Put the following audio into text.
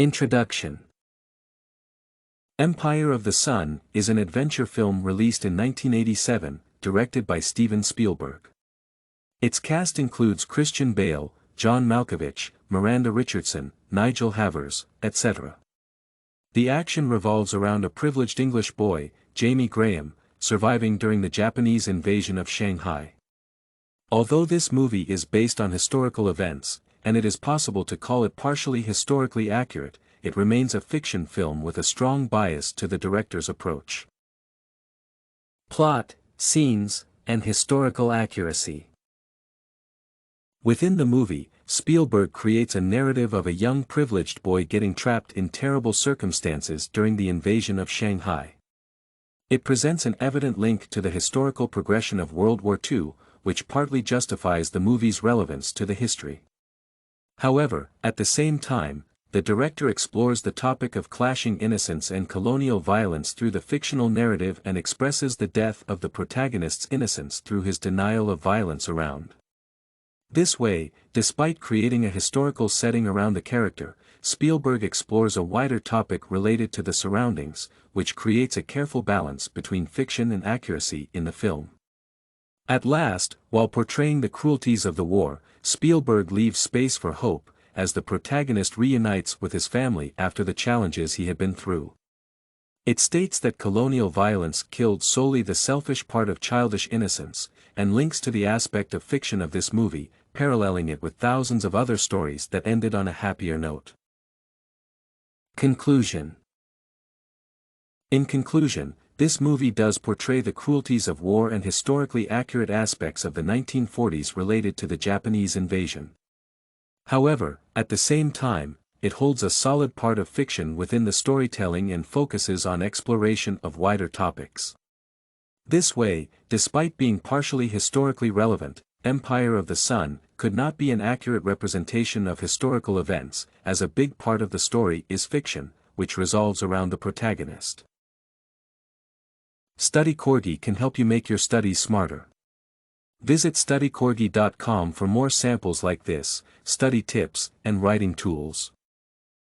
Introduction. Empire of the Sun is an adventure film released in 1987, directed by Steven Spielberg. Its cast includes Christian Bale, John Malkovich, Miranda Richardson, Nigel Havers, etc. The action revolves around a privileged English boy, Jamie Graham, surviving during the Japanese invasion of Shanghai. Although this movie is based on historical events, and it is possible to call it partially historically accurate, it remains a fiction film with a strong bias to the director's approach. Plot, scenes, and historical accuracy. Within the movie, Spielberg creates a narrative of a young privileged boy getting trapped in terrible circumstances during the invasion of Shanghai. It presents an evident link to the historical progression of World War II, which partly justifies the movie's relevance to the history. However, at the same time, the director explores the topic of clashing innocence and colonial violence through the fictional narrative and expresses the death of the protagonist's innocence through his denial of violence around. This way, despite creating a historical setting around the character, Spielberg explores a wider topic related to the surroundings, which creates a careful balance between fiction and accuracy in the film. At last, while portraying the cruelties of the war, Spielberg leaves space for hope, as the protagonist reunites with his family after the challenges he had been through. It states that colonial violence killed solely the selfish part of childish innocence, and links to the aspect of fiction of this movie, paralleling it with thousands of other stories that ended on a happier note. Conclusion. In conclusion, this movie does portray the cruelties of war and historically accurate aspects of the 1940s related to the Japanese invasion. However, at the same time, it holds a solid part of fiction within the storytelling and focuses on exploration of wider topics. This way, despite being partially historically relevant, Empire of the Sun could not be an accurate representation of historical events, as a big part of the story is fiction, which revolves around the protagonist. Study Corgi can help you make your studies smarter. Visit studycorgi.com for more samples like this, study tips, and writing tools.